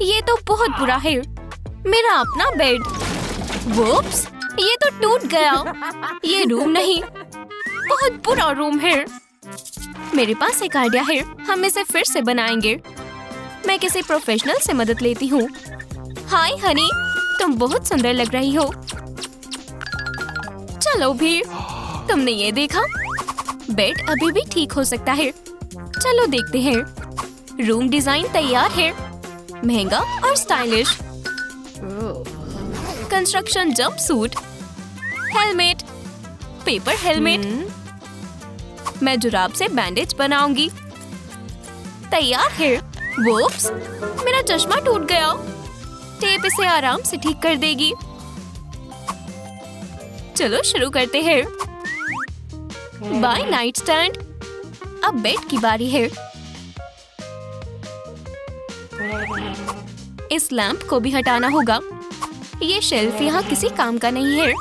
ये तो बहुत बुरा है। मेरा अपना बेड। वुप्स, ये तो टूट गया। ये रूम नहीं, बहुत बुरा रूम है। मेरे पास एक आइडिया है, हम इसे फिर से बनाएंगे। मैं किसी प्रोफेशनल से मदद लेती हूँ। हाय हनी, तुम बहुत सुंदर लग रही हो। चलो भी, तुमने ये देखा? बेड अभी भी ठीक हो सकता है। चलो देखते हैं। रूम डिजाइन तैयार है, महंगा और stylish. Construction jump suit, helmet, paper helmet. मैं जुराब से बैंडेज बनाऊंगी। तैयार है। वुप्स, मेरा चश्मा टूट गया। टेप इसे आराम से ठीक कर देगी। चलो शुरू करते हैं। Bye night stand. अब बेड की बारी है। इस लैंप को भी हटाना होगा। ये शेल्फ यहाँ किसी काम का नहीं है।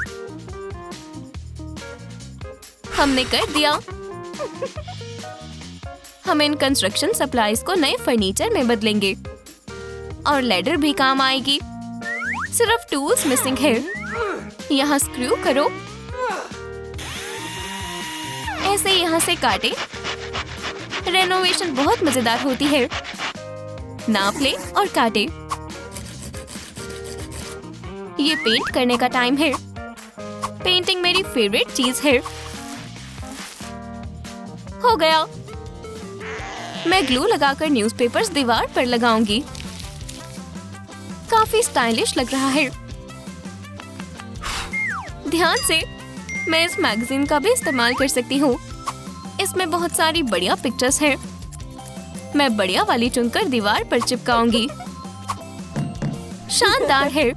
हमने कर दिया। हम इन कंस्ट्रक्शन सप्लाईज को नए फर्नीचर में बदलेंगे और लैडर भी काम आएगी। सिर्फ टूल्स मिसिंग है। यहाँ स्क्रू करो, ऐसे यहाँ से काटे। रेनोवेशन बहुत मजेदार होती है। नाप ले और काटे। ये पेंट करने का टाइम है। पेंटिंग मेरी फेवरेट चीज है। हो गया। मैं ग्लू लगाकर न्यूज़पेपर्स दीवार पर लगाऊंगी। काफी स्टाइलिश लग रहा है। ध्यान से, मैं इस मैगजीन का भी इस्तेमाल कर सकती हूँ। इसमें बहुत सारी बढ़िया पिक्चर्स हैं। मैं बढ़िया वाली चुनकर दीवार पर चिपकाऊंगी। शानदार है।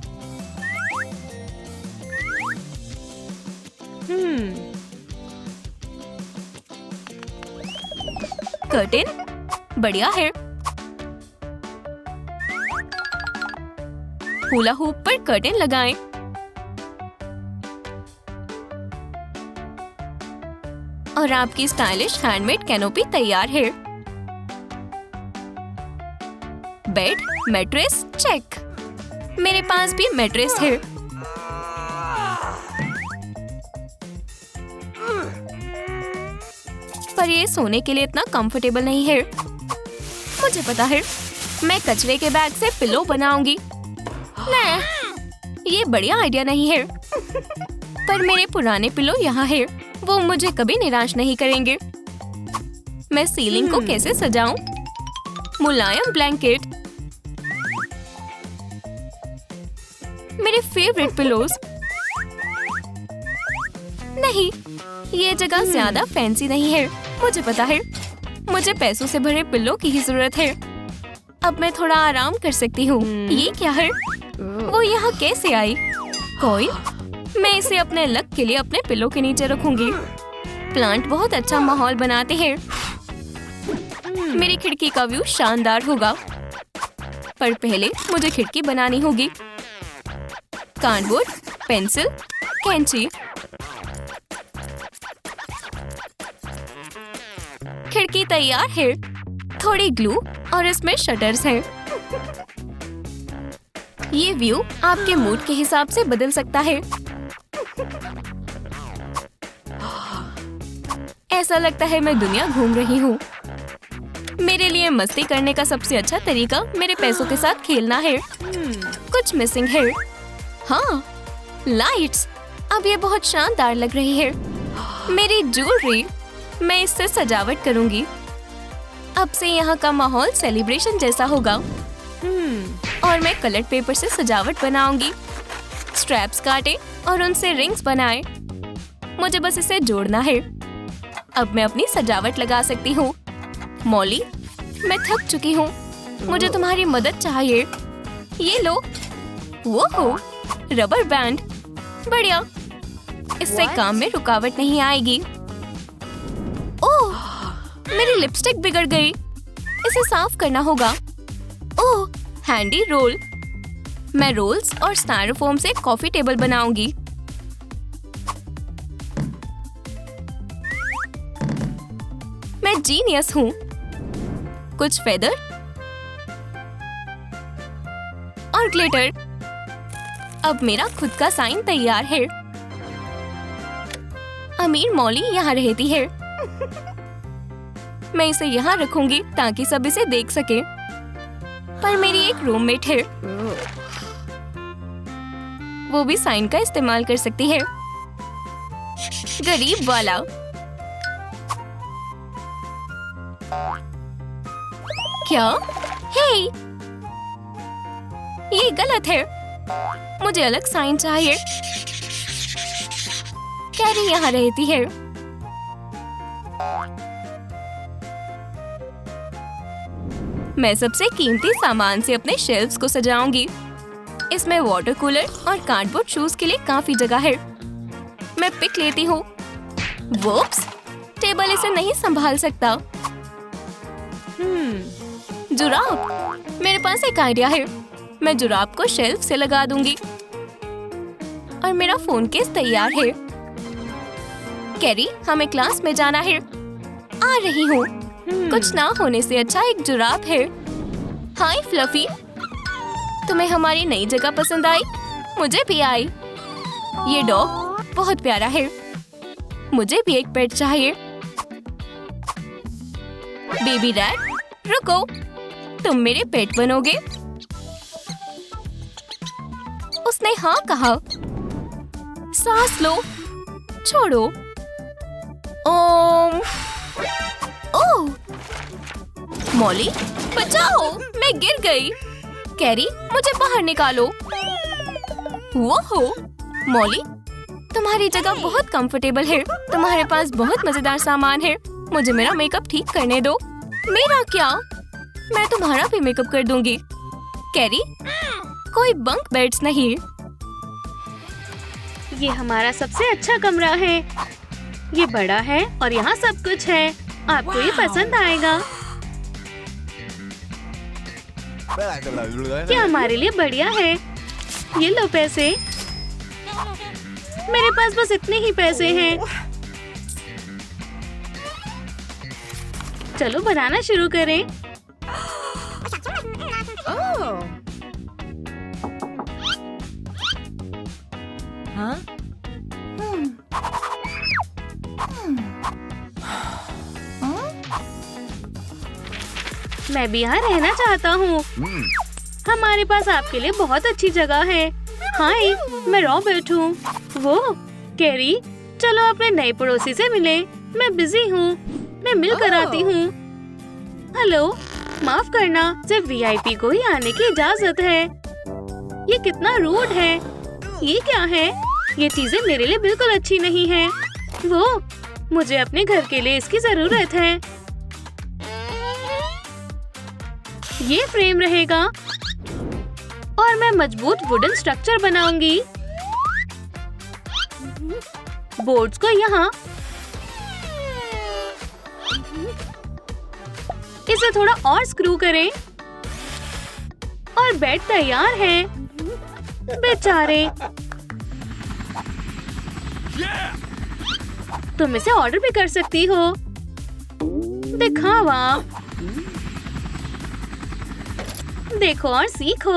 कर्टेन बढ़िया है। हुला हुप पर कर्टेन लगाएं। और आपकी स्टाइलिश हैंडमेड कैनोपी तैयार है। Bed, mattress check. मेरे पास भी मैट्रेस है। पर ये सोने के लिए इतना कंफर्टेबल नहीं है। मुझे पता है, मैं कचरे के बैग से पिलो बनाऊंगी। नहीं, ये बढ़िया आइडिया नहीं है। पर मेरे पुराने पिलो यहाँ है, वो मुझे कभी निराश नहीं करेंगे। मैं सीलिंग को कैसे सजाऊं? मुलायम ब्लैंकेट, मेरे फेवरेट पिलोज। नहीं, ये जगह ज्यादा फैंसी नहीं है। मुझे पता है, मुझे पैसों से भरे पिल्लो की ही जरूरत है। अब मैं थोड़ा आराम कर सकती हूँ। ये क्या है? वो यहाँ कैसे आई? कॉइन? मैं इसे अपने लक के लिए अपने पिल्लो के नीचे रखूंगी। प्लांट बहुत अच्छा माहौल बनाते हैं। मेरी खिड़की का व्यू शानदार होगा। पर पहले मुझे खिड़की बनानी होगी। कार्डबोर्ड, पेंसिल, कैंची। खिड़की तैयार है। थोड़ी ग्लू और इसमें शटर्स हैं। ये व्यू आपके मूड के हिसाब से बदल सकता है। ऐसा लगता है मैं दुनिया घूम रही हूँ। मेरे लिए मस्ती करने का सबसे अच्छा तरीका मेरे पैसों के साथ खेलना है। कुछ मिसिंग है। हाँ, लाइट्स। अब ये बहुत शानदार लग रही है। मेरी ज्वेलरी, मैं इससे सजावट करूंगी। अब से यहाँ का माहौल सेलिब्रेशन जैसा होगा। और मैं कलर्ड पेपर से सजावट बनाऊंगी। स्ट्रैप्स काटे और उनसे रिंग्स बनाए। मुझे बस इसे जोड़ना है। अब मैं अपनी सजावट लगा सकती हूँ। मॉली, मैं थक चुकी हूँ। मुझे तुम्हारी मदद चाहिए। ये लो। वो हो, रबर बैंड। बढ़िया, इससे काम में रुकावट नहीं आएगी। ओह, मेरी लिपस्टिक बिगड़ गई। इसे साफ करना होगा। ओह, हैंडी रोल। मैं रोल्स और स्टायरोफोम से कॉफी टेबल बनाऊंगी। मैं जीनियस हूँ। कुछ फेदर, और ग्लिटर। अब मेरा खुद का साइन तैयार है। अमीर मॉली यहाँ रहती है। मैं इसे यहाँ रखूंगी ताकि सब इसे देख सके। पर मेरी एक रूममेट है, वो भी साइन का इस्तेमाल कर सकती है। गरीब वाला। क्या? हे, ये गलत है। मुझे अलग साइन चाहिए। कैरी यहाँ रहती है। मैं सबसे कीमती सामान से अपने शेल्फ्स को सजाऊंगी। इसमें वाटर कूलर और कार्डबोर्ड शूज के लिए काफी जगह है। मैं पिक लेती हूँ। वोप्स, टेबल इसे नहीं संभाल सकता। जुराब, मेरे पास एक आइडिया है। मैं जुराब को शेल्फ से लगा दूंगी। और मेरा फोन केस तैयार है। कैरी, हमें क्लास में जाना है। आ रही हूँ। कुछ ना होने से अच्छा एक जुराब है। हाय फ्लफी, तुम्हें हमारी नई जगह पसंद आई? मुझे भी आई। ये डॉग बहुत प्यारा है। मुझे भी एक पेट चाहिए। बेबी रैट, रुको, तुम मेरे पेट बनोगे? उसने हाँ कहा। सांस लो, छोड़ो। ओह, मॉली, बचाओ, मैं गिर गई। कैरी, मुझे बाहर निकालो। वो हो, मॉली, तुम्हारी जगह बहुत कंफर्टेबल है। तुम्हारे पास बहुत मजेदार सामान है। मुझे मेरा मेकअप ठीक करने दो। मेरा क्या? मैं तुम्हारा भी मेकअप कर दूंगी। कैरी, कोई बंक बेड्स नहीं। ये हमारा सबसे अच्छा कमरा है। ये बड़ा है और यहाँ सब कुछ है। आपको ये पसंद आएगा। ये हमारे लिए बढ़िया है। ये लो पैसे। मेरे पास बस इतने ही पैसे हैं। चलो बनाना शुरू करें। मैं भी यहाँ रहना चाहता हूँ। हमारे पास आपके लिए बहुत अच्छी जगह है। हाय, मैं रॉबर्ट हूँ। वो कैरी, चलो अपने नए पड़ोसी से मिले। मैं बिजी हूँ, मैं मिल कर आती हूँ। हेलो, माफ करना, सिर्फ वीआईपी को ही आने की इजाजत है। ये कितना रूड है। ये क्या है? ये चीजें मेरे लिए बिल्कुल अच्छी नहीं है। वो, मुझे अपने घर के लिए इसकी जरूरत है। ये फ्रेम रहेगा और मैं मजबूत वुडन स्ट्रक्चर बनाऊंगी। बोर्ड्स को यहाँ, इसे थोड़ा और स्क्रू करें और बेड तैयार है। बेचारे, तुम इसे ऑर्डर भी कर सकती हो। दिखावा, देखो और सीखो।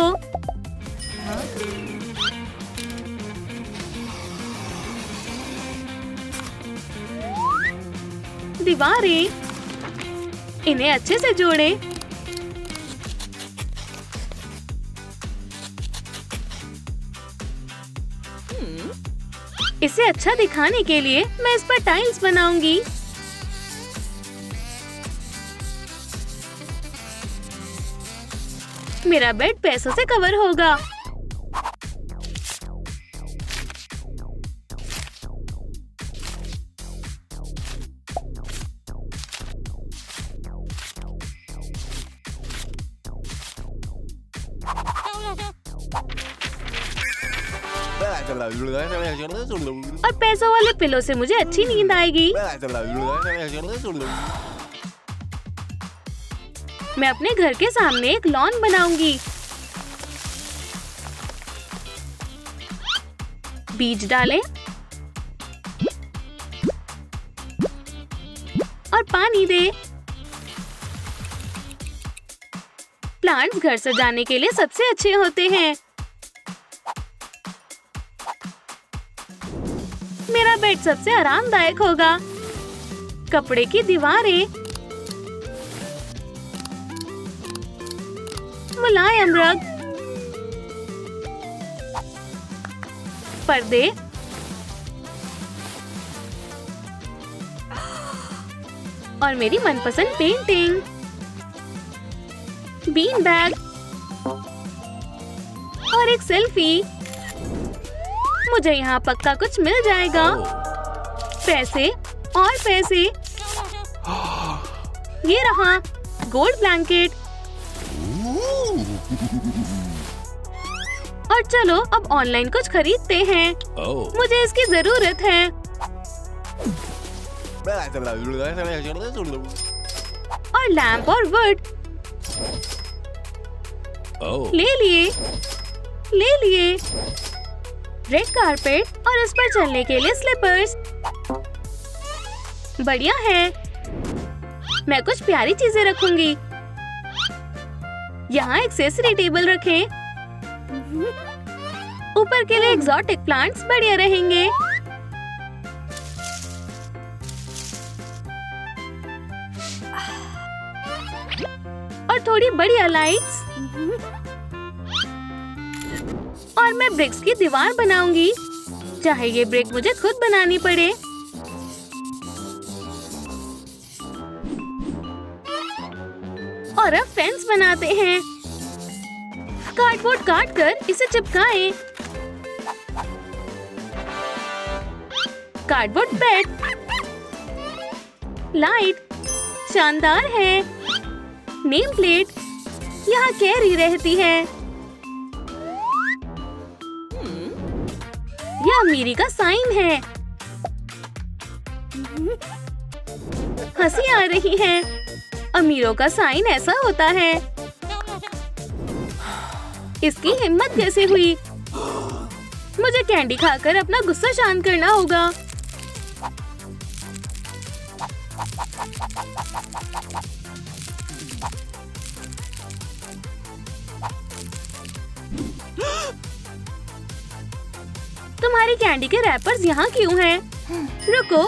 दीवारें, इन्हें अच्छे से जोड़ें। इसे अच्छा दिखाने के लिए मैं इस पर टाइल्स बनाऊंगी। मेरा बेड पैसों से कवर होगा। और पैसों वाले पिलो से मुझे अच्छी नींद आएगी। मैं अपने घर के सामने एक लॉन बनाऊंगी। बीज डालें और पानी दे। प्लांट्स घर सजाने के लिए सबसे अच्छे होते हैं। मेरा बेड सबसे आरामदायक होगा। कपड़े की दीवारें, मुलायम रग, पर्दे, और मेरी मनपसंद पेंटिंग, बीन बैग और एक सेल्फी। मुझे यहाँ पक्का कुछ मिल जाएगा। पैसे और पैसे। ये रहा गोल्ड ब्लैंकेट। और चलो अब ऑनलाइन कुछ खरीदते हैं। मुझे इसकी जरूरत है। और लैंप और वुड ले लिए। रेड कारपेट और इस पर चलने के लिए स्लीपर्स। बढ़िया है। मैं कुछ प्यारी चीजें रखूंगी। यहाँ एक्सेसरी टेबल रखें। ऊपर के लिए एक्सोटिक प्लांट्स बढ़िया रहेंगे। और थोड़ी बढ़िया लाइट्स। और मैं ब्रिक्स की दीवार बनाऊंगी, चाहे ये ब्रिक मुझे खुद बनानी पड़े। और अब फेंस बनाते हैं। कार्डबोर्ड काट कर इसे चिपकाएं। कार्डबोर्ड बेड, लाइट शानदार है। नेम प्लेट यहाँ कैरी रहती है। यह अमीरी का साइन है। हंसी आ रही है। अमीरों का साइन ऐसा होता है। इसकी हिम्मत कैसे हुई? मुझे कैंडी खाकर अपना गुस्सा शांत करना होगा। तुम्हारी कैंडी के रैपर्स यहाँ क्यों हैं? रुको,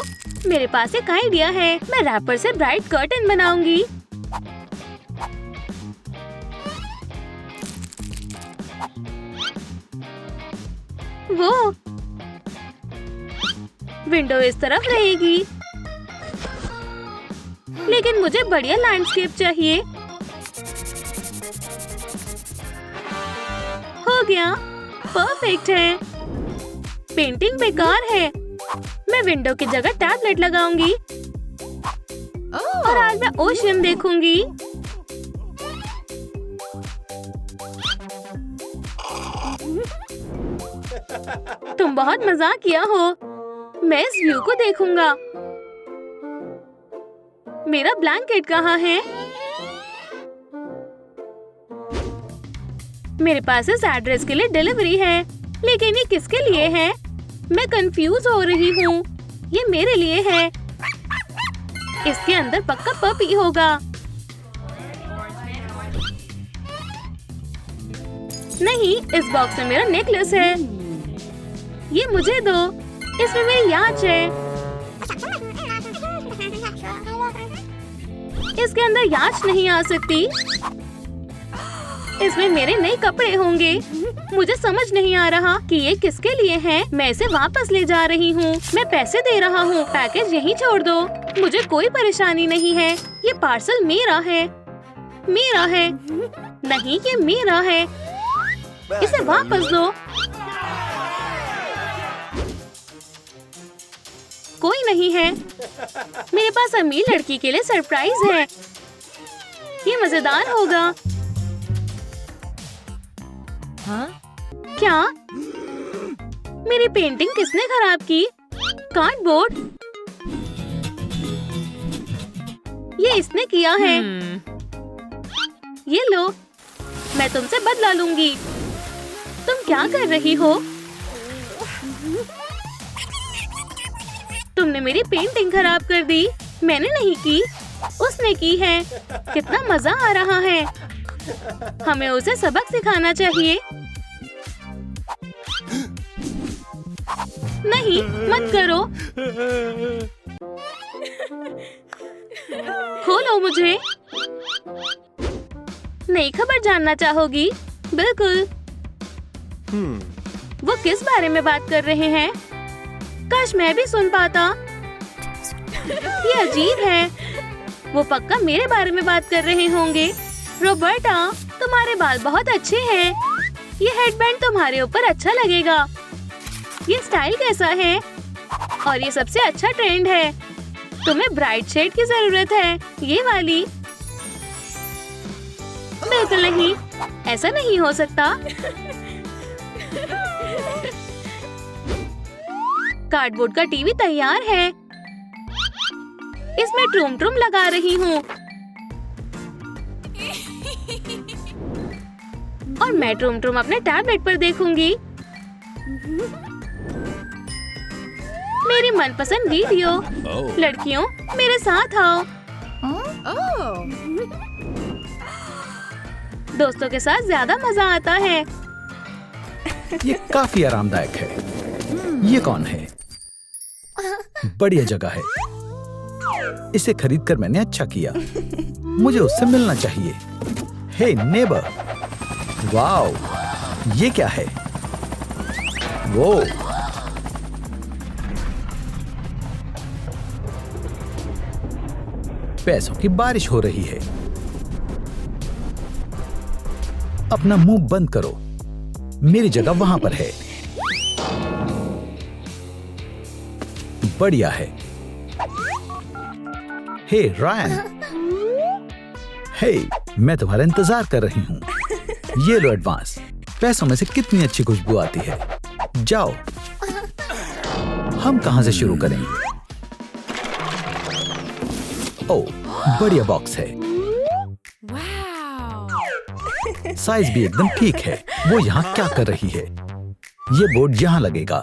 मेरे पास एक आइडिया है। मैं रैपर से ब्राइट कर्टन बनाऊंगी। वो विंडो इस तरफ रहेगी। लेकिन मुझे बढ़िया लैंडस्केप चाहिए। हो गया, परफेक्ट है। पेंटिंग बेकार है। मैं विंडो की जगह टैबलेट लगाऊंगी। और आज मैं ओशियन देखूंगी। तुम बहुत मजाक किया हो। मैं इस व्यू को देखूंगा। मेरा ब्लैंकेट कहाँ है? मेरे पास इस एड्रेस के लिए डिलीवरी है, लेकिन ये किसके लिए है? मैं कंफ्यूज हो रही हूँ। ये मेरे लिए है। इसके अंदर पक्का पपी होगा। नहीं, इस बॉक्स में मेरा नेकलेस है। ये मुझे दो। इसमें मेरी याच है। इसके अंदर याच नहीं आ सकती। इसमें मेरे नए कपड़े होंगे। मुझे समझ नहीं आ रहा कि ये किसके लिए है। मैं इसे वापस ले जा रही हूँ। मैं पैसे दे रहा हूँ। पैकेज यहीं छोड़ दो। मुझे कोई परेशानी नहीं है। ये पार्सल मेरा है। मेरा है। नहीं, ये मेरा है। इसे वापस दो। कोई नहीं है। मेरे पास अमीर लड़की के लिए सरप्राइज है। ये मजेदार होगा। हाँ? क्या? मेरी पेंटिंग किसने खराब की? कार्डबोर्ड? ये इसने किया है। ये लो, मैं तुमसे बदला लूंगी। तुम क्या कर रही हो? तुमने मेरी पेंटिंग खराब कर दी। मैंने नहीं की, उसने की है। कितना मजा आ रहा है। हमें उसे सबक सिखाना चाहिए। नहीं, मत करो। खोलो मुझे। नई खबर जानना चाहोगी? बिल्कुल। वो किस बारे में बात कर रहे हैं? काश मैं भी सुन पाता। ये अजीब है। वो पक्का मेरे बारे में बात कर रहे होंगे। रॉबर्टा, तुम्हारे बाल बहुत अच्छे हैं। ये हेडबैंड तुम्हारे ऊपर अच्छा लगेगा। ये स्टाइल कैसा है? और ये सबसे अच्छा ट्रेंड है। तुम्हें ब्राइट शेड की जरूरत है। ये वाली। बिल्कुल नहीं, ऐसा नहीं हो सकता। कार्डबोर्ड का टीवी तैयार है। इसमें ट्रूम ट्रूम लगा रही हूँ। और मैं ट्रूम ट्रूम अपने टैबलेट पर देखूंगी। मेरी मनपसंद वीडियो। लड़कियों, मेरे साथ आओ। दोस्तों के साथ ज्यादा मजा आता है। ये काफी आरामदायक है। ये कौन है? बढ़िया जगह है। इसे खरीदकर मैंने अच्छा किया। मुझे उससे मिलना चाहिए। हे नेबर, वाओ, ये क्या है? वो पैसों की बारिश हो रही है। अपना मुंह बंद करो। मेरी जगह वहां पर है। बढ़िया है। हे रायन, हे, मैं तुम्हारा इंतजार कर रही हूँ। ये लो एडवांस। पैसों में से कितनी अच्छी खुशबू आती है। जाओ, हम कहां से शुरू करें? ओह, बढ़िया बॉक्स है। साइज भी एकदम ठीक है। वो यहाँ क्या कर रही है? ये बोर्ड यहाँ लगेगा।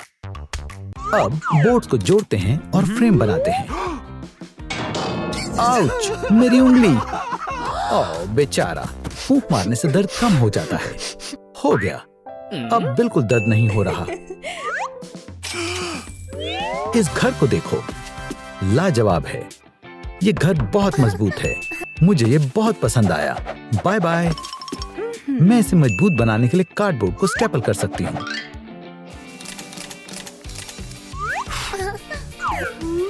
अब बोर्ड्स को जोड़ते हैं और फ्रेम बनाते हैं। आउच, मेरी उंगली। ओह बेचारा, फूंक मारने से दर्द कम हो जाता है। हो गया, अब बिल्कुल दर्द नहीं हो रहा। इस घर को देखो, लाजवाब है। ये घर बहुत मजबूत है। मुझे ये बहुत पसंद आया। Bye bye. मैं इसे मजबूत बनाने के लिए कार्डबोर्ड को स्टेपल कर सकती हूँ।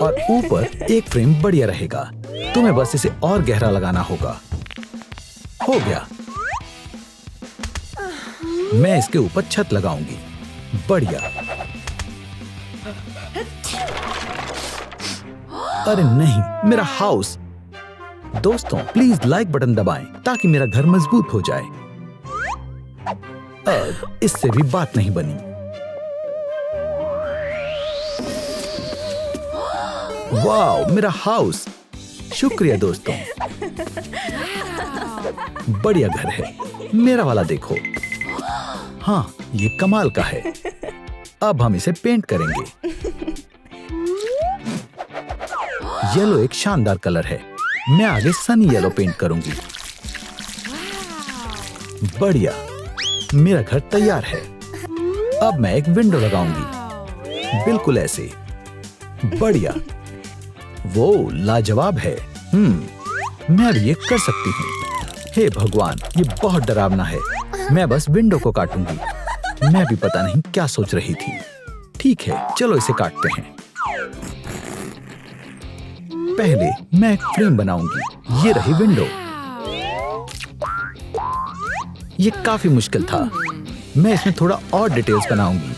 और ऊपर एक फ्रेम बढ़िया रहेगा। तुम्हें बस इसे और गहरा लगाना होगा। हो गया। मैं इसके ऊपर छत लगाऊंगी। बढ़िया। अरे नहीं, मेरा हाउस। दोस्तों, प्लीज लाइक बटन दबाएं ताकि मेरा घर मजबूत हो जाए। अब इससे भी बात नहीं बनी। वाओ, मेरा हाउस। शुक्रिया दोस्तों। बढ़िया घर है। मेरा वाला देखो। हाँ, ये कमाल का है। अब हम इसे पेंट करेंगे। येलो एक शानदार कलर है। मैं आगे सनी येलो पेंट करूंगी। बढ़िया, मेरा घर तैयार है। अब मैं एक विंडो लगाऊंगी, बिल्कुल ऐसे। बढ़िया, वो लाजवाब है। मैं भी ये कर सकती हूँ। हे भगवान, ये बहुत डरावना है। मैं बस विंडो को काटूंगी। मैं भी पता नहीं क्या सोच रही थी। ठीक है, चलो इसे काटते हैं। पहले मैं एक फ्रेम बनाऊंगी। ये रही विंडो। ये काफी मुश्किल था। मैं इसमें थोड़ा और डिटेल्स बनाऊंगी।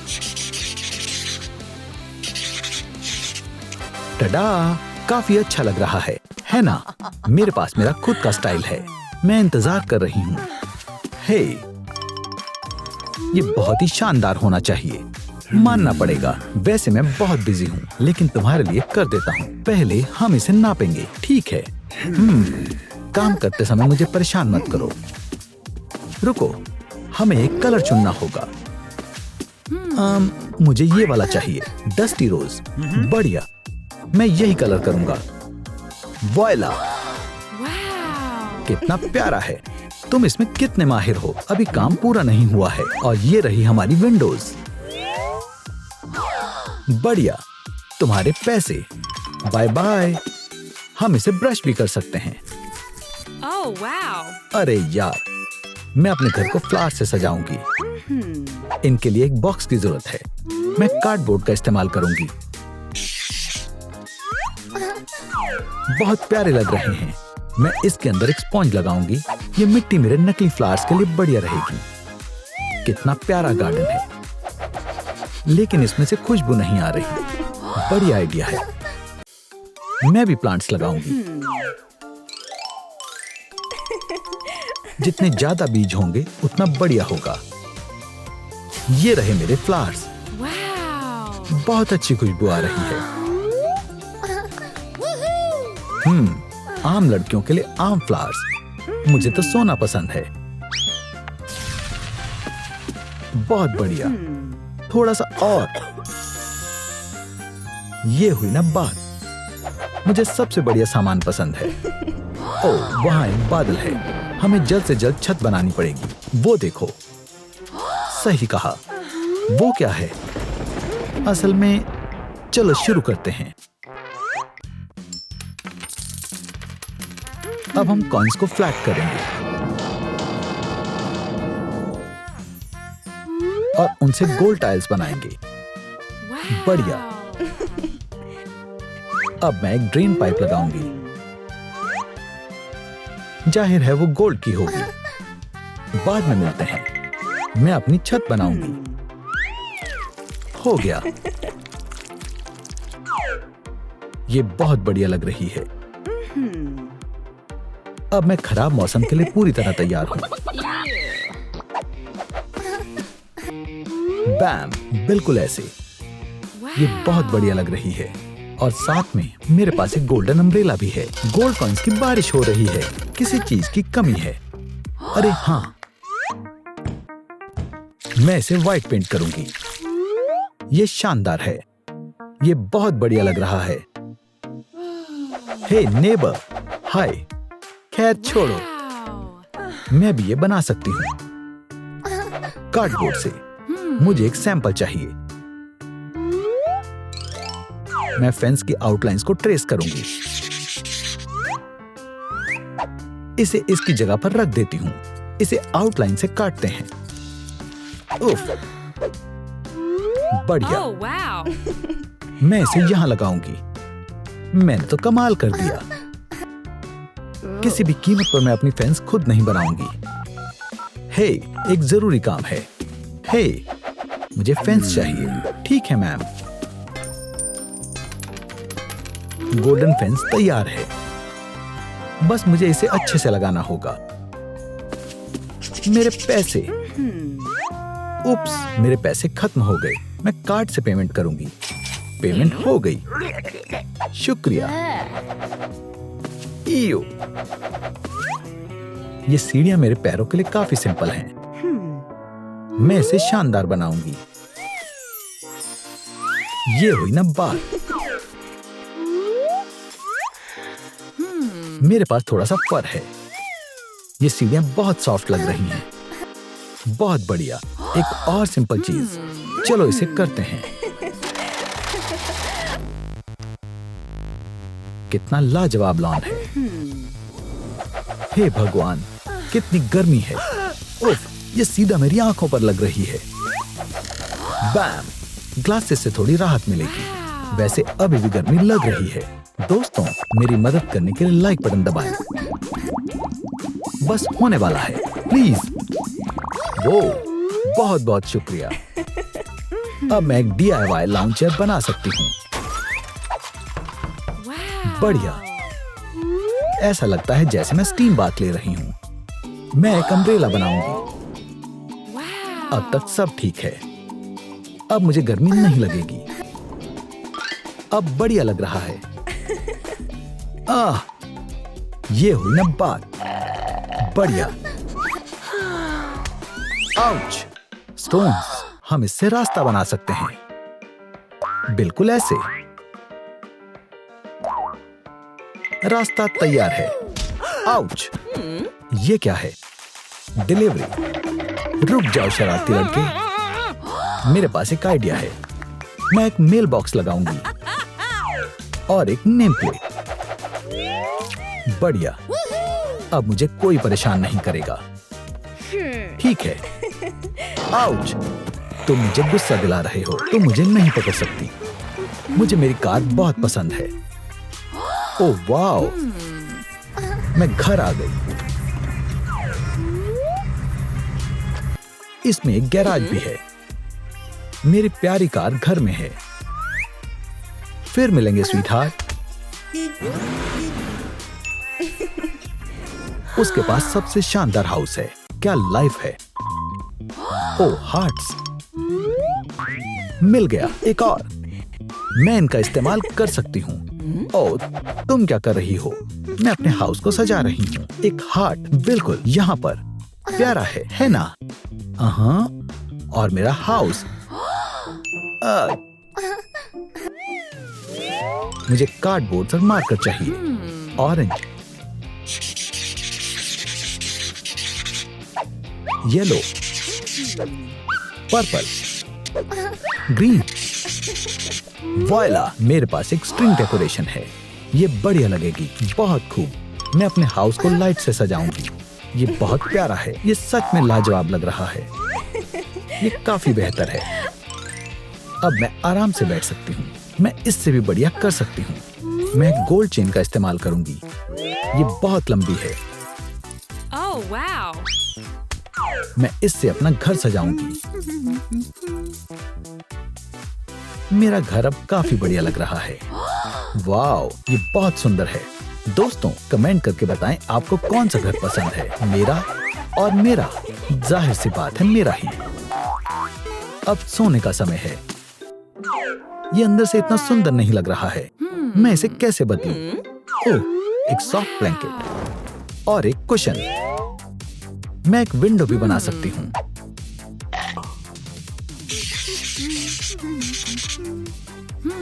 टडा, काफी अच्छा लग रहा है ना? मेरे पास मेरा खुद का स्टाइल है। मैं इंतजार कर रही हूँ। हे, ये बहुत ही शानदार होना चाहिए। मानना पड़ेगा। वैसे मैं बहुत बिजी हूँ, लेकिन तुम्हारे लिए कर देता हूँ। पहले हम इसे नापेंगे, ठीक है? काम करते समय मुझे परेशान मत करो। रुको, हमें एक कलर चुनना होगा। मुझे ये वाला चाहिए, डस्टी रोज। बढ़िया, मैं यही कलर करूंगा। वॉयला, कितना प्यारा है। तुम इसमें कितने माहिर हो। अभी काम पूरा नहीं हुआ है और ये रही हमारी विंडोज। बढ़िया, तुम्हारे पैसे। Bye bye. हम इसे ब्रश भी कर सकते हैं। Oh wow. अरे यार, मैं अपने घर को फ्लावर से सजाऊंगी। इनके लिए एक बॉक्स की जरूरत है। मैं कार्डबोर्ड का इस्तेमाल करूंगी। बहुत प्यारे लग रहे हैं। मैं इसके अंदर एक स्पॉन्ज लगाऊंगी। ये मिट्टी मेरे नकली फ्लावर्स के लिए बढ़िया रहेगी। कितना प्यारा गार्डन है, लेकिन इसमें से खुशबू नहीं आ रही। बढ़िया आइडिया है। मैं भी प्लांट्स लगाऊंगी। जितने ज्यादा बीज होंगे उतना बढ़िया होगा। ये रहे मेरे फ्लावर्स। बहुत अच्छी खुशबू आ रही है। आम लड़कियों के लिए आम फ्लावर्स। मुझे तो सोना पसंद है। बहुत बढ़िया। थोड़ा सा और। ये हुई ना बात। मुझे सबसे बढ़िया सामान पसंद है। ओह, वहां एक बादल है। हमें जल्द से जल्द छत बनानी पड़ेगी। वो देखो। सही कहा। वो क्या है? असल में चलो शुरू करते हैं। अब हम कॉइन्स को फ्लैट करेंगे और उनसे गोल्ड टाइल्स बनाएंगे। बढ़िया। अब मैं एक ड्रेन पाइप लगाऊंगी। जाहिर है वो गोल्ड की होगी। बाद में मिलते हैं। मैं अपनी छत बनाऊंगी। हो गया। ये बहुत बढ़िया लग रही है। अब मैं खराब मौसम के लिए पूरी तरह तैयार हूं। बैम, बिल्कुल ऐसे। ये बहुत बढ़िया लग रही है। और साथ में मेरे पास एक गोल्डन अम्ब्रेला भी है। गोल्ड कॉइन्स की बारिश हो रही है। किसी चीज की कमी है। अरे हाँ, मैं इसे व्हाइट पेंट करूंगी। ये शानदार है। ये बहुत बढ़िया लग रहा है। हे नेबर, हाय। खैर छोड़ो, मैं भी ये बना सकती हूँ कार्डबोर्ड से। मुझे एक सैंपल चाहिए। मैं फेंस की आउटलाइंस को ट्रेस करूंगी। इसे इसकी जगह पर रख देती हूँ। इसे आउटलाइन से काटते हैं। उफ, बढ़िया। मैं इसे यहाँ लगाऊंगी। मैंने तो कमाल कर दिया। किसी भी कीमत पर मैं अपनी फेंस खुद नहीं बनाऊंगी। हे, एक जरूरी काम है। हे, मुझे फेंस चाहिए। ठीक है मैम। गोल्डन फेंस तैयार है। बस मुझे इसे अच्छे से लगाना होगा। मेरे पैसे। उप्स, मेरे पैसे खत्म हो गए। मैं कार्ड से पेमेंट करूंगी। पेमेंट हो गई। शुक्रिया। ईयो। ये सीढ़ियां मेरे पैरों के लिए काफी सिंपल हैं। मैं इसे शानदार बनाऊंगी। ये हुई ना बात। मेरे पास थोड़ा सा फर है। ये सीढ़ियां बहुत सॉफ्ट लग रही हैं। बहुत बढ़िया। एक और सिंपल चीज। चलो इसे करते हैं। कितना लाजवाब लॉन है। हे भगवान, कितनी गर्मी है। उफ, ये सीधा मेरी आंखों पर लग रही है। बैम, ग्लासेस से थोड़ी राहत मिलेगी। वैसे अभी भी गर्मी लग रही है। दोस्तों, मेरी मदद करने के लिए लाइक बटन दबाएं। बस होने वाला है, प्लीज। वो, बहुत बहुत शुक्रिया। अब मैं एक DIY लाउंज चेयर बना सकती हूँ। बढ़िया। ऐसा लगता है जैसे मैं स्टीम बाथ ले रही हूँ। मैं एक अम्ब्रेला बनाऊंगी। अब तक सब ठीक है। अब मुझे गर्मी नहीं लगेगी। अब बढ़िया लग रहा है। आह, ये हुई ना बात। बढ़िया। Ouch, stones. हम इससे रास्ता बना सकते हैं। बिल्कुल ऐसे। रास्ता तैयार है। आउच, ये क्या है? डिलीवरी। रुक जाओ शरारती लड़के, मेरे पास एक आइडिया है। मैं एक मेल बॉक्स लगाऊंगी और एक नेम प्लेट। बढ़िया, अब मुझे कोई परेशान नहीं करेगा। ठीक है। आउच! तुम मुझे गुस्सा दिला रहे हो, तुम मुझे नहीं पकड़ सकती। मुझे मेरी कार बहुत पसंद है। ओह वाओ, मैं घर आ गई। इसमें एक गैराज भी है। मेरी प्यारी कार घर में है। फिर मिलेंगे स्वीटहार्ट। उसके पास सबसे शानदार हाउस है। क्या लाइफ है। ओह हार्ट्स, मिल गया एक और। मैं इनका इस्तेमाल कर सकती हूँ। ओह, तुम क्या कर रही हो? मैं अपने हाउस को सजा रही हूँ। एक हार्ट बिल्कुल यहाँ पर। प्यारा है ना? हाँ, और मेरा हाउस। मुझे कार्डबोर्ड पर मार्कर चाहिए। Orange, yellow, purple, green. Voila, मेरे पास एक स्ट्रिंग डेकोरेशन है। ये बढ़िया लगेगी, बहुत खूब। मैं अपने हाउस को लाइट से सजाऊंगी। ये बहुत प्यारा है। ये सच में लाजवाब लग रहा है। ये काफी बेहतर है। अब मैं आराम से बैठ सकती हूँ। मैं इससे भी बढ़िया कर सकती हूँ। मैं गोल्ड चेन का इस्तेमाल करूंगी। ये बहुत लंबी है। Oh wow! मैं इससे अपना घर सजाऊंगी। मेरा घर अब काफी बढ़िया लग रहा है। वाओ, ये बहुत सुंदर है। दोस्तों, कमेंट करके बताएं आपको कौन सा घर पसंद है, मेरा और मेरा। जाहिर सी बात है, मेरा ही। अब सोने का समय है। ये अंदर से इतना सुंदर नहीं लग रहा है। मैं इसे कैसे बदलूं? ओह, एक सॉफ्ट ब्लैंकेट और एक कुशन। मैं एक विंडो भी बना सकती हूँ।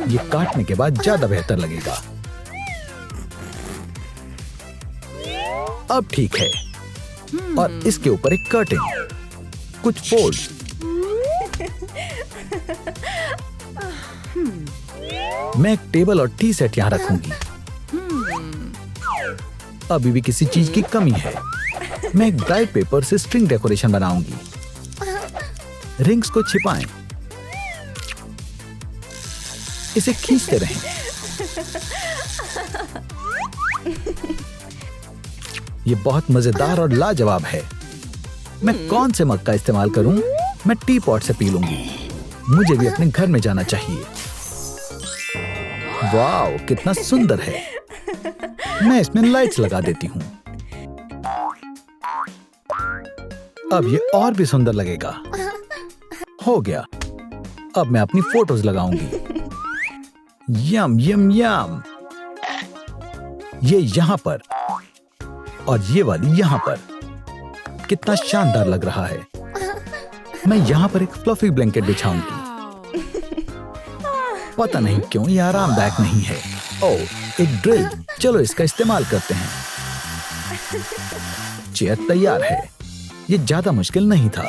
ये काटने के बाद ज्यादा बेहतर लगेगा। अब ठीक है। और इसके ऊपर एक कर्टेन, कुछ फोल्ड्स। मैं एक टेबल और टी सेट यहाँ रखूंगी। अभी भी किसी चीज की कमी है। मैं एक ब्राइट पेपर से स्ट्रिंग डेकोरेशन बनाऊंगी। रिंग्स को छिपाएं। इसे खींचते रहें। ये बहुत मजेदार और लाजवाब है। मैं कौन से मग का इस्तेमाल करूं? मैं टी पॉट से पी लूंगी। मुझे भी अपने घर में जाना चाहिए। वाओ, कितना सुंदर है। मैं इसमें लाइट्स लगा देती हूँ। अब ये और भी सुंदर लगेगा। हो गया। अब मैं अपनी फोटोज लगाऊंगी। यम यम यम। ये यहाँ पर और ये वाली यहाँ पर। कितना शानदार लग रहा है। मैं यहाँ पर एक फ्लफी ब्लैंकेट बिछाऊंगी। पता नहीं क्यों ये आरामदायक नहीं है। ओह, एक ड्रिल। चलो इसका इस्तेमाल करते हैं। चेयर तैयार है। ये ज्यादा मुश्किल नहीं था।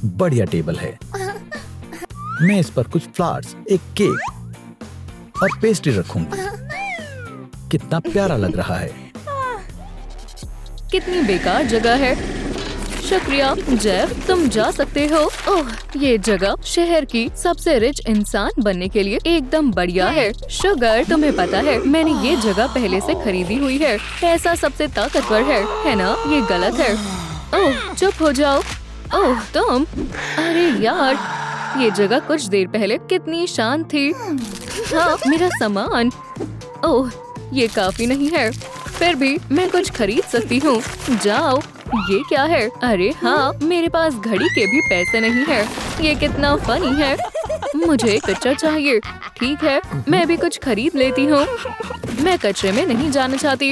बढ़िया टेबल है। मैं इस पर कुछ फ्लावर्स, एक केक और पेस्ट्री रखूंगी। कितना प्यारा लग रहा है। कितनी बेकार जगह है। शुक्रिया जेफ, तुम जा सकते हो। ओह, ये जगह शहर की सबसे रिच इंसान बनने के लिए एकदम बढ़िया है। शुगर, तुम्हें पता है मैंने ये जगह पहले से खरीदी हुई है। पैसा सबसे ताकतवर है ना? ये गलत है। ओह, चुप हो जाओ। ओह, तुम। अरे यार, ये जगह कुछ देर पहले कितनी शांत थी। हाँ, मेरा सामान। ओह, ये काफी नहीं है। फिर भी मैं कुछ खरीद सकती हूँ। जाओ। ये क्या है? अरे हाँ, मेरे पास घड़ी के भी पैसे नहीं है। ये कितना फनी है। मुझे कच्चा चाहिए। ठीक है, मैं भी कुछ खरीद लेती हूँ। मैं कचरे में नहीं जाना चाहती।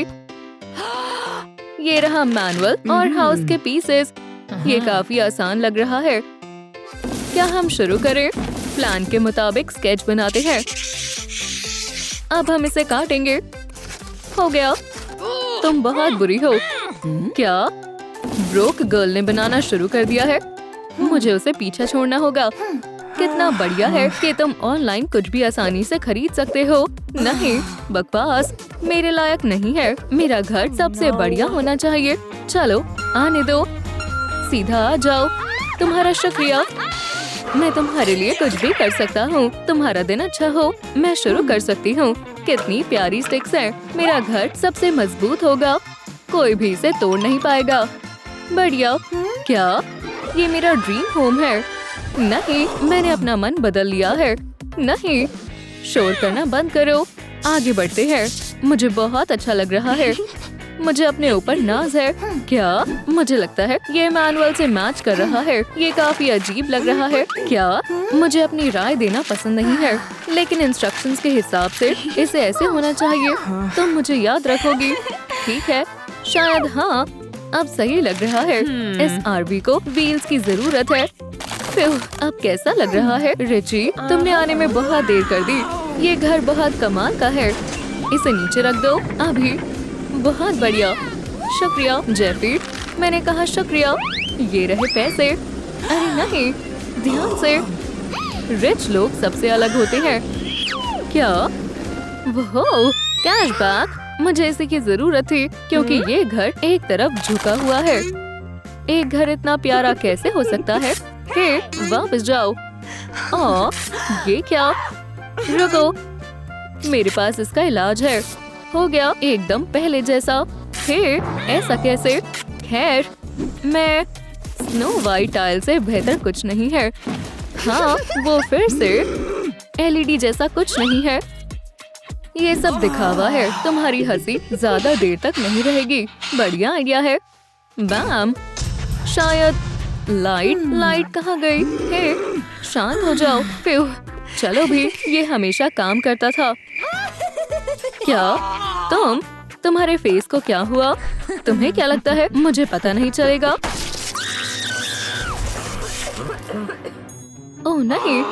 ये रहा मैनुअल और हाउस के पीसेस। ये काफी आसान लग रहा है। क्या हम शुरू करें? प्लान के मुताबिक स्केच बनाते हैं। अब हम इसे काटेंगे। हो गया। तुम बहुत बुरी हो। क्या? ब्रोक गर्ल ने बनाना शुरू कर दिया है। मुझे उसे पीछा छोड़ना होगा। कितना बढ़िया है कि तुम ऑनलाइन कुछ भी आसानी से खरीद सकते हो। नहीं, बकवास, मेरे लायक नहीं है। मेरा घर सबसे बढ़िया होना चाहिए। चलो आने दो, सीधा आ जाओ। तुम्हारा शुक्रिया। मैं तुम्हारे लिए कुछ भी कर सकता हूँ। तुम्हारा दिन अच्छा हो। मैं शुरू कर सकती हूँ। कितनी प्यारी स्टिक्स है। मेरा घर सबसे मजबूत होगा। कोई भी इसे तोड़ नहीं पाएगा। बढ़िया। क्या ये मेरा ड्रीम होम है? नहीं, मैंने अपना मन बदल लिया है। नहीं, शोर करना बंद करो। आगे बढ़ते हैं। मुझे बहुत अच्छा लग रहा है। मुझे अपने ऊपर नाज है। क्या? मुझे लगता है ये मैनुअल से मैच कर रहा है। ये काफी अजीब लग रहा है। क्या? मुझे अपनी राय देना पसंद नहीं है, लेकिन इंस्ट्रक्शंस के हिसाब से इसे ऐसे होना चाहिए। तुम मुझे याद रखोगी? ठीक है, शायद। हाँ, अब सही लग रहा है। इस आरवी को व्हील्स की जरूरत है। अब कैसा लग रहा है? रिची, तुमने आने में बहुत देर कर दी। ये घर बहुत कमाल का है। इसे नीचे रख दो अभी। बहुत बढ़िया, शुक्रिया जेफी। मैंने कहा शुक्रिया। ये रहे पैसे। अरे नहीं, ध्यान से। रिच लोग सबसे अलग होते हैं। क्या? वो कैशबैक। मुझे इसी की जरूरत थी, क्योंकि ये घर एक तरफ झुका हुआ है। एक घर इतना प्यारा कैसे हो सकता है? हे, वापस जाओ। ये क्या? रुको, मेरे पास इसका इलाज है। हो गया, एकदम पहले जैसा। हे, ऐसा कैसे? खैर, मैं स्नो वाइट टाइल से बेहतर कुछ नहीं है। हाँ, वो फिर से एलईडी जैसा कुछ नहीं है। ये सब दिखावा है। तुम्हारी हंसी ज्यादा देर तक नहीं रहेगी। बढ़िया आइडिया है। बैम। शायद लाइट कहाँ गई? हे, शांत हो जाओ। फिर चलो भी, ये हमेशा काम करता था। क्या? तुम्हारे फेस को क्या हुआ? तुम्हें क्या लगता है मुझे पता नहीं चलेगा? ओह नहीं,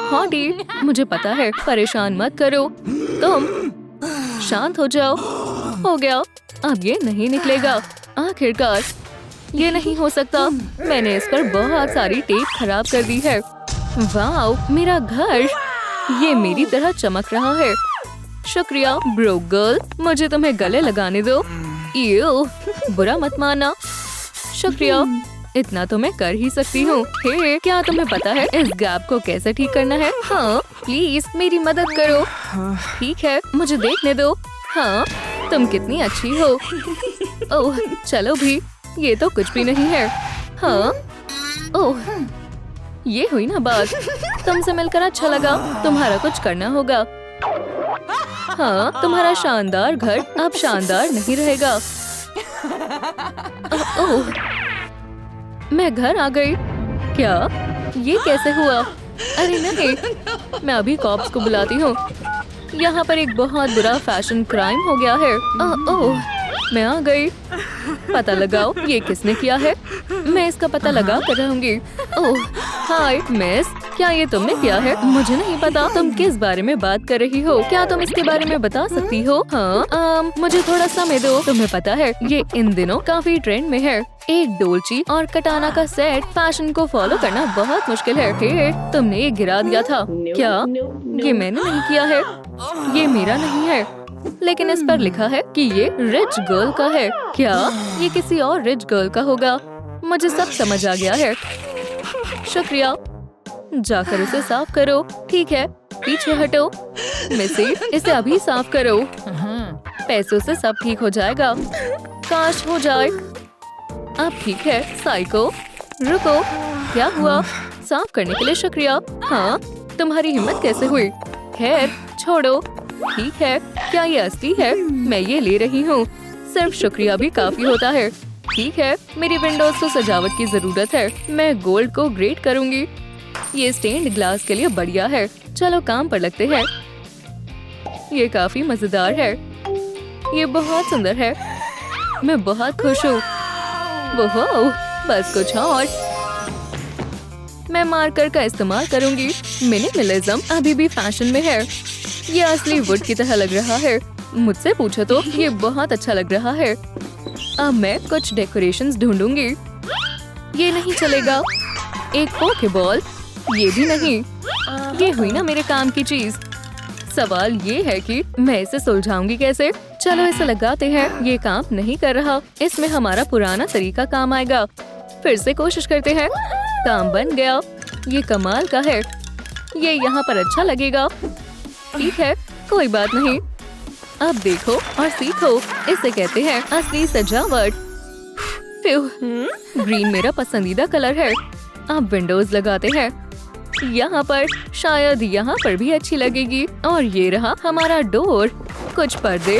हॉटी, मुझे पता है। परेशान मत करो। तुम शांत हो जाओ। हो गया, अब ये नहीं निकलेगा। आखिरकार, ये नहीं हो सकता। मैंने इस पर बहुत सारी टेप खराब कर दी है। वाह, मेरा घर ये मेरी तरह चमक रहा है। शुक्रिया ब्रो गर्ल। मुझे तुम्हें गले लगाने दो। ईव, बुरा मत माना। शुक्रिया, इतना तो मैं कर ही सकती हूँ। हे, क्या तुम्हें पता है इस गैप को कैसे ठीक करना है? हाँ, प्लीज मेरी मदद करो। ठीक है, मुझे देखने दो। हाँ, तुम कितनी अच्छी हो। ओह, चलो भी, ये तो कुछ भी नहीं है। हाँ, ओह, ये हुई ना बात। तुमसे मिलकर अच्छा लगा। तुम्हारा कुछ करना होगा। हाँ, तुम्हारा शानदार घर अब शानदार नहीं रहेगा। ओह, मैं घर आ गई। क्या? ये कैसे हुआ? अरे नहीं, मैं अभी कॉप्स को बुलाती हूँ। यहाँ पर एक बहुत बुरा फैशन क्राइम हो गया है। ओह, मैं आ गई। पता लगाओ ये किसने किया है। मैं इसका पता लगा कर रहूंगी। ओह, हाय मिस, क्या ये तुमने किया है? मुझे नहीं पता। तुम किस बारे में बात कर रही हो? क्या तुम इसके बारे में बता सकती हो? हाँ, मुझे थोड़ा समय दो। तुम्हें पता है ये इन दिनों काफी ट्रेंड में है। एक डोल्ची और कटाना का सेट। फैशन को फॉलो करना बहुत मुश्किल है। हे, तुमने ये गिरा दिया था। क्या? ये मैंने नहीं किया है। ये मेरा नहीं है, लेकिन इस पर लिखा है कि ये रिच गर्ल का है। क्या? ये किसी और रिच गर्ल का होगा। मुझे सब समझ आ गया है। शुक्रिया। जाकर उसे साफ करो। ठीक है, पीछे हटो। मिसी, इसे अभी साफ करो। पैसों से सब ठीक हो जाएगा। काश हो जाए। अब ठीक है। साइको, रुको, क्या हुआ? साफ करने के लिए शुक्रिया। हाँ, तुम्हारी हिम्मत कैसे हुई? खैर, छोड़ो। ठीक है, क्या ये असली है? मैं ये ले रही हूँ। सिर्फ शुक्रिया भी काफी होता है। ठीक है, मेरी विंडोज को सजावट की जरूरत है। मैं गोल्ड को ग्रेड करूँगी। ये स्टेन्ड ग्लास के लिए बढ़िया है। चलो काम पर लगते हैं। ये काफी मजेदार है। ये बहुत सुंदर है। मैं बहुत खुश हूँ। वो बस कुछ और। मैं मार्कर का इस्तेमाल करूंगी। मिनिमलिज्म अभी भी फैशन में है। ये असली वुड की तरह लग रहा है। मुझसे पूछो तो ये बहुत अच्छा लग रहा है। अब मैं कुछ डेकोरेशंस ढूंढूंगी। ये नहीं चलेगा। एक पोकेबॉल, ये भी नहीं। ये हुई ना मेरे काम की चीज। सवाल ये है कि मैं इसे सुलझाऊंगी कैसे। चलो इसे लगाते हैं। ये काम नहीं कर रहा। इसमें हमारा पुराना तरीका काम आएगा। फिर से कोशिश करते हैं। काम बन गया। ये कमाल का है। ये यहाँ पर अच्छा लगेगा। ठीक है, कोई बात नहीं। अब देखो और सीखो। इसे कहते हैं असली सजावट। ग्रीन मेरा पसंदीदा कलर है। अब विंडोज लगाते हैं। यहाँ पर, शायद यहाँ पर भी अच्छी लगेगी। और ये रहा हमारा डोर। कुछ पर्दे।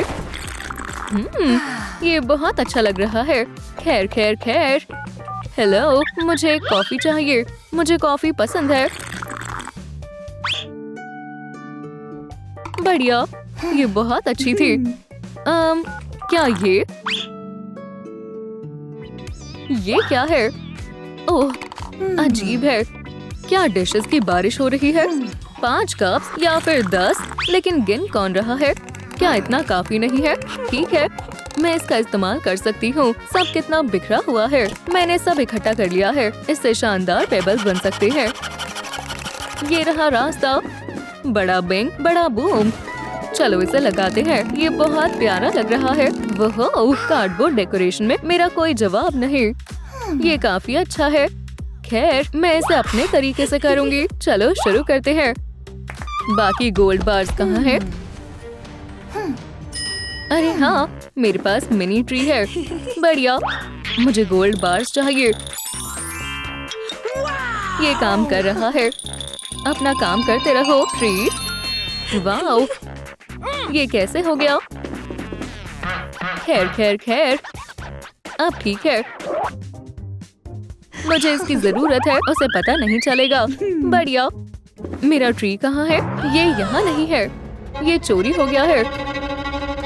ये बहुत अच्छा लग रहा है। खैर खैर खैर। हेलो, मुझे कॉफी चाहिए। मुझे कॉफी पसंद है। बढ़िया, ये बहुत अच्छी थी। क्या ये क्या है? ओह, अजीब है। क्या डिशेस की बारिश हो रही है? 5 कप्स या फिर 10? लेकिन गिन कौन रहा है? क्या इतना काफी नहीं है? ठीक है, मैं इसका इस्तेमाल कर सकती हूँ। सब कितना बिखरा हुआ है। मैंने सब इकट्ठा कर लिया है। इससे शानदार पेबल्स बन सकते हैं। ये रहा रास्ता। बड़ा बिंग, बड़ा बूम। चलो इसे लगाते हैं। ये बहुत प्यारा लग रहा है। वोह, कार्डबोर्ड डेकोरेशन में मेरा कोई जवाब नहीं। ये काफी अच्छा है। खैर, मैं इसे अपने तरीके से करूँगी। चलो शुरू करते हैं। बाकी गोल्ड बार्स कहाँ है? अरे हाँ, मेरे पास मिनी ट्री है। बढ़िया, मुझे गोल्ड बार्स चाहिए। ये काम कर रहा है। अपना काम करते रहो। ट्री, वाओ, ये कैसे हो गया? खैर खैर खैर। अब ठीक है। मुझे इसकी जरूरत है। उसे पता नहीं चलेगा। बढ़िया। मेरा ट्री कहाँ है? ये यहाँ नहीं है। ये चोरी हो गया है।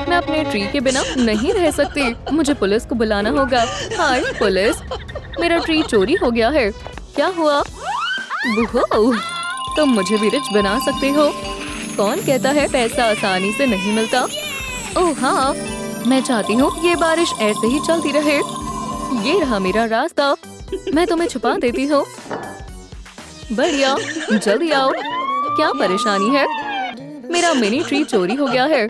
मैं अपने ट्री के बिना नहीं रह सकती। मुझे पुलिस को बुलाना होगा। हाय पुलिस, मेरा ट्री चोरी हो गया है। क्या हुआ? तुम मुझे भी रिच बना सकते हो। कौन कहता है पैसा आसानी से नहीं मिलता? ओह हाँ, मैं चाहती हूँ ये बारिश ऐसे ही चलती रहे। ये रहा मेरा रास्ता। मैं तुम्हें छुपा देती हूँ। बढ़िया, जल्दी आओ। क्या परेशानी है? मेरा मिनी ट्री चोरी हो गया है।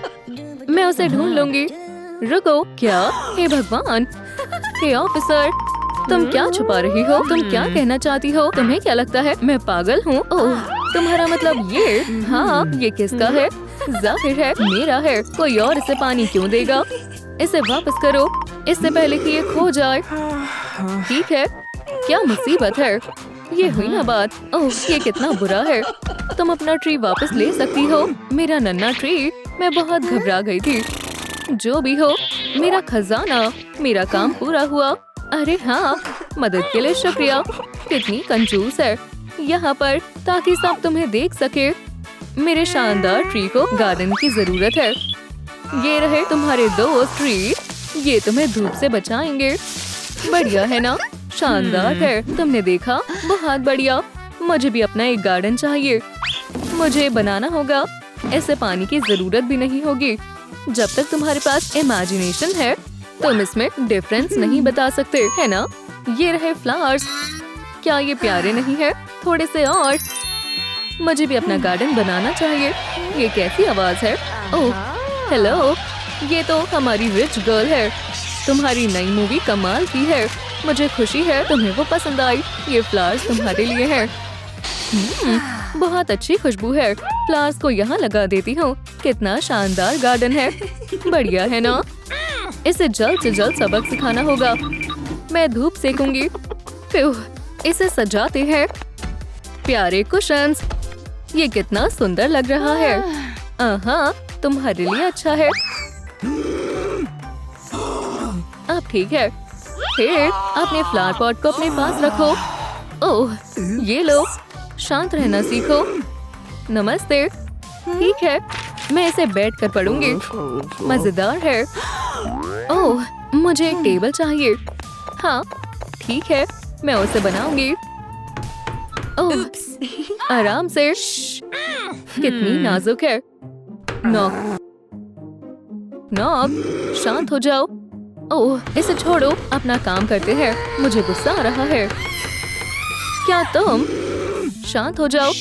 मैं उसे ढूंढ लूंगी। रुको, क्या? हे भगवान! हे ऑफिसर, तुम क्या छुपा रही हो? तुम क्या कहना चाहती हो? तुम्हें क्या लगता है मैं पागल हूँ? ओह, तुम्हारा मतलब ये? हाँ, ये किसका है? जाहिर है मेरा है। कोई और इसे पानी क्यों देगा? इसे वापस करो, इससे पहले कि ये खो जाए। ठीक है, क्या मुसीबत है? ये हुई ना बात। ओह, ये कितना बुरा है। तुम अपना ट्री वापस ले सकती हो। मेरा नन्हा ट्री। मैं बहुत घबरा गई थी। जो भी हो, मेरा खजाना। मेरा काम पूरा हुआ। अरे हाँ, मदद के लिए शुक्रिया। कितनी कंजूस है। यहाँ पर, ताकि सब तुम्हें देख सके। मेरे शानदार ट्री को गार्डन की जरूरत है। ये रहे तुम्हारे दोस्त ट्री। ये तुम्हें धूप से बचाएंगे। बढ़िया है ना? शानदार है। तुमने देखा? बहुत बढ़िया। मुझे भी अपना एक गार्डन चाहिए। मुझे बनाना होगा। ऐसे पानी की जरूरत भी नहीं होगी। जब तक तुम्हारे पास इमेजिनेशन है, तुम इसमें डिफरेंस नहीं बता सकते, है ना? ये रहे फ्लावर्स। क्या ये प्यारे नहीं है? थोड़े से और। मुझे भी अपना गार्डन बनाना चाहिए। ये कैसी आवाज है? ओह, हेलो। ये तो हमारी रिच गर्ल है। तुम्हारी नई मूवी कमाल की है। मुझे खुशी है तुम्हें वो पसंद आई। ये फ्लावर्स तुम्हारे लिए हैं। बहुत अच्छी खुशबू है। फ्लावर्स को यहाँ लगा देती हूँ। कितना शानदार गार्डन है। बढ़िया है ना? इसे जल्द से जल्द सबक सिखाना होगा। मैं धूप सेकूंगी। इसे सजाते हैं। प्यारे कुशन्स। ये कितना सुंदर लग रहा है। हाँ, तुम्हारे लिए अच्छा है। अब ठीक है। फिर अपने फ्लावर पॉट को अपने पास रखो। ओह, ये लो। शांत रहना सीखो। नमस्ते। ठीक है, मैं इसे बैठकर पढ़ूंगी। मजेदार है। ओह, मुझे एक टेबल चाहिए। हाँ, ठीक है, मैं उसे बनाऊंगी। ओह, आराम से। कितनी नाजुक है। नॉक, नॉक, शांत हो जाओ। ओह, इसे छोड़ो, अपना काम करते हैं। मुझे गुस्सा आ रहा है। क्या तुम शांत हो जाओ?